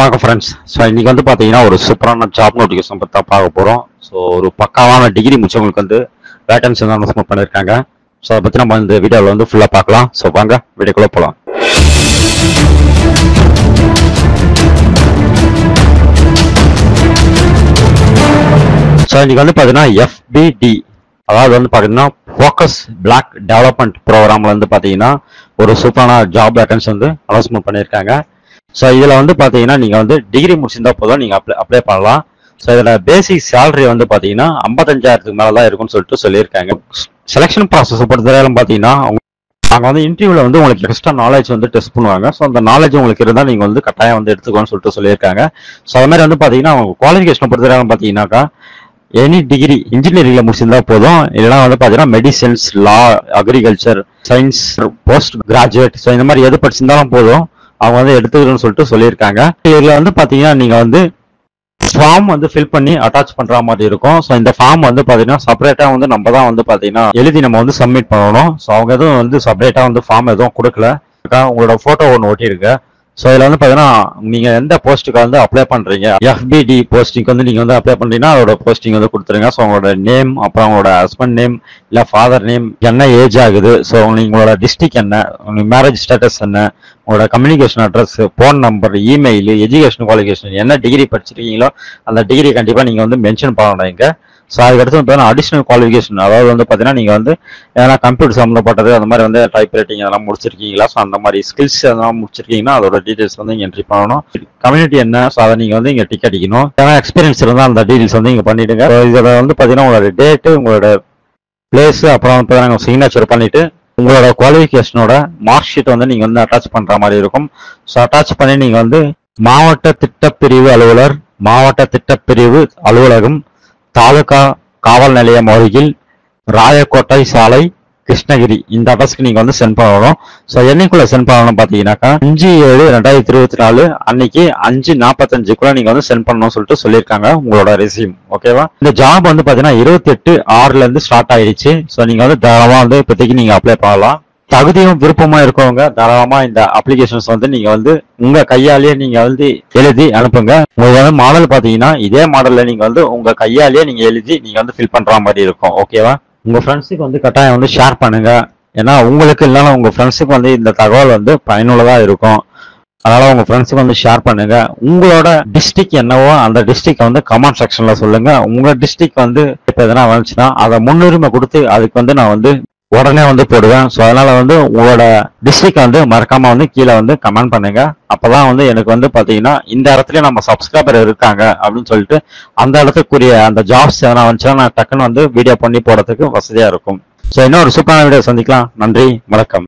வணக்கம் friends. So இன்னைக்கு வந்து பார்த்தீங்கன்னா ஒரு சூப்பரான ஜாப் நோட்டிஃபிகேஷன் பற்றி தான் பார்க்க போகிறோம். ஸோ ஒரு பக்காவான டிகிரி முடிச்சவங்களுக்கு வந்து வேகன்சி வந்து அனௌன்ஸ்மெண்ட் பண்ணியிருக்காங்க. ஸோ அதை பற்றி நம்ம இந்த வீடியோவில் வந்து ஃபுல்லாக பார்க்கலாம். ஸோ வாங்க வீடியோக்குள்ளே போகலாம். ஸோ இன்னைக்கு வந்து பார்த்தீங்கன்னா FBD, அதாவது வந்து பார்த்தீங்கன்னா ஃபோக்கஸ் பிளாக் டெவலப்மெண்ட் ப்ரோக்ராமில் வந்து பார்த்தீங்கன்னா ஒரு சூப்பரான ஜாப் வேகன்சி வந்து அனௌன்ஸ்மெண்ட் பண்ணியிருக்காங்க. ஸோ இதில் வந்து பார்த்தீங்கன்னா நீங்கள் வந்து டிகிரி முடிச்சிருந்தா போதும் நீங்கள் அப்ளை பண்ணலாம். ஸோ இதில் பேசிக் சேலரி வந்து பார்த்தீங்கன்னா 55,000 மேலே தான் இருக்குன்னு சொல்லியிருக்காங்க. செலெக்ஷன் ப்ராசஸ் பொறுத்தவரையிலும் பார்த்தீங்கன்னா அவங்க வந்து இன்டர்வியூவில் வந்து உங்களுக்கு எக்ஸ்ட்ரா நாலேஜ் வந்து டெஸ்ட் பண்ணுவாங்க. ஸோ அந்த நாலேஜ் உங்களுக்கு இருந்தால் நீங்கள் வந்து கட்டாயம் வந்து எடுத்துக்கோன்னு சொல்லியிருக்காங்க. ஸோ அது மாதிரி வந்து பார்த்தீங்கன்னா அவங்க குவாலிஃபிகேஷனை பொறுத்தவரையிலும் பார்த்தீங்கன்னாக்கா எனி டிகிரி இன்ஜினியரிங்ல முடிச்சிருந்தா போதும். இல்லைனா வந்து பார்த்தீங்கன்னா medicines, law, agriculture, science, post graduate, so இந்த மாதிரி எது படிச்சிருந்தாலும் போதும் அவங்க வந்து எடுத்துக்கணும்னு சொல்லியிருக்காங்க. இதில் வந்து பார்த்தீங்கன்னா நீங்கள் வந்து ஃபார்ம் வந்து ஃபில் பண்ணி அட்டாச் பண்ற மாதிரி இருக்கும். ஸோ இந்த ஃபார்ம் வந்து பார்த்தீங்கன்னா செப்பரேட்டா வந்து நம்ம தான் வந்து பார்த்தீங்கன்னா எழுதி நம்ம வந்து சப்மிட் பண்ணணும். ஸோ அவங்க எதுவும் வந்து செப்பரேட்டா வந்து ஃபார்ம் எதுவும் கொடுக்கல. உங்களோட போட்டோ ஒன்று ஒட்டியிருக்கு. ஸோ இதில் வந்து பார்த்தீங்கன்னா நீங்கள் எந்த போஸ்ட்டுக்கு வந்து அப்ளை பண்ணுறீங்க, FBD போஸ்டிங்க்கு வந்து நீங்கள் வந்து அப்ளை பண்ணுறீங்கன்னா அதோட போஸ்டிங் வந்து கொடுத்துருங்க. ஸோ உங்களோட நேம், அப்புறம் உங்களோட ஹஸ்பண்ட் நேம் இல்லை ஃபாதர் நேம், என்ன ஏஜ் ஆகுது, ஸோ உங்களோட டிஸ்ட்ரிக்ட் என்ன, உங்களுக்கு மேரேஜ் ஸ்டேட்டஸ் என்ன, உங்களோட communication address, phone number, email, education qualification, என்ன டிகிரி படிச்சிருக்கீங்களோ அந்த டிகிரி கண்டிப்பாக நீங்கள் வந்து மென்ஷன் பண்ணணும் இங்கே. ஸோ அதுக்கடுத்து பார்த்தீங்கன்னா அடிஷனல் குவாலிஃபிகேஷன், அதாவது வந்து பார்த்தீங்கன்னா நீங்கள் வந்து ஏன்னா கம்ப்யூட்டர் சம்மந்தப்பட்டது அந்த மாதிரி வந்து டைப் ரைட்டிங் அதெல்லாம் முடிச்சிருக்கீங்களா, ஸோ அந்த மாதிரி ஸ்கில்ஸ் அதெல்லாம் முடிச்சிருக்கீங்கன்னா அதோட டீடைல்ஸ் வந்து இங்கே என்ட்ரி பண்ணணும். கம்யூனிட்டி என்ன, ஸோ அதை நீங்கள் வந்து இங்கே டிக் அடிக்கணும். ஏன்னா எக்ஸ்பீரியன்ஸ் இருந்தால் அந்த டீடைல்ஸ் வந்து இங்கே பண்ணிவிடுங்க. இதில் வந்து பார்த்தீங்கன்னா உங்களோட டேட்டு, உங்களோட பிளேஸு, அப்புறம் வந்து பார்த்தீங்கன்னா சிக்னேச்சர் பண்ணிவிட்டு உங்களோட குவாலிஃபிகேஷனோட மார்க் ஷீட் வந்து நீங்கள் வந்து அட்டாச் பண்ணுற மாதிரி இருக்கும். ஸோ அட்டாச் பண்ணி நீங்கள் வந்து மாவட்ட திட்டப்பிரிவு அலுவலர், மாவட்ட திட்டப்பிரிவு அலுவலகம், தாலுகா காவல் நிலையம் அருகில், ராயக்கோட்டை சாலை, கிருஷ்ணகிரி, இந்த அட்ரஸ்க்கு நீங்க வந்து சென்ட் பண்ணணும். ஸோ என்னைக்குள்ள சென்ட் பண்ணணும் பார்த்தீங்கன்னாக்கா 5/7/2024 அன்னைக்கு 5:45 நீங்க வந்து சென்ட் பண்ணணும்னு சொல்லியிருக்காங்க உங்களோட ரெஸ்யூம். ஓகேவா? இந்த ஜாப் வந்து பார்த்தீங்கன்னா 28/6 ஸ்டார்ட் ஆயிடுச்சு. ஸோ நீங்க வந்து தாராளமா வந்து இப்போதைக்கு நீங்க அப்ளை பண்ணலாம். தகுதியும் விருப்பமா இருக்கவங்க தாராளமா இந்த அப்ளிகேஷன்ஸ் வந்து நீங்க வந்து உங்க கையாலேயே நீங்க வந்து எழுதி அனுப்புங்க. உங்களுக்கு வந்து மாடல் பாத்தீங்கன்னா இதே மாடல்ல நீங்க வந்து உங்க கையாலேயே நீங்க எழுதி நீங்க வந்து ஃபில் பண்ற மாதிரி இருக்கும். ஓகேவா? உங்க ஃப்ரெண்ட்ஸுக்கு வந்து கட்டாயம் வந்து ஷேர் பண்ணுங்க. ஏன்னா உங்களுக்கு இல்லைன்னா உங்க ஃப்ரெண்ட்ஸுக்கு வந்து இந்த தகவல் வந்து பயனுள்ளதா இருக்கும். அதனால உங்க ஃப்ரெண்ட்ஸுக்கு வந்து ஷேர் பண்ணுங்க. உங்களோட டிஸ்ட்ரிக்ட் என்னவோ அந்த டிஸ்ட்ரிக்ட் வந்து கமெண்ட் செக்ஷன்ல சொல்லுங்க. உங்க டிஸ்ட்ரிக்ட் வந்து இப்ப எதனா வந்துச்சுன்னா அதை முன்னுரிமை கொடுத்து அதுக்கு வந்து நான் வந்து உடனே வந்து போடுவேன். ஸோ அதனால வந்து உங்களோட டிஸ்ட்ரிக்ட் வந்து மறக்காம வந்து கீழே வந்து கமெண்ட் பண்ணுங்க. அப்பதான் வந்து எனக்கு வந்து பாத்தீங்கன்னா இந்த இடத்துல நம்ம சப்ஸ்கிரைபர் இருக்காங்க அப்படின்னு சொல்லிட்டு அந்த இடத்துக்குரிய அந்த ஜாப்ஸ் எதனா வந்துச்சுன்னா நான் டக்குன்னு வந்து வீடியோ பண்ணி போடுறதுக்கு வசதியா இருக்கும். ஸோ இன்னொரு சூப்பரான வீடியோ சந்திக்கலாம். நன்றி, வணக்கம்.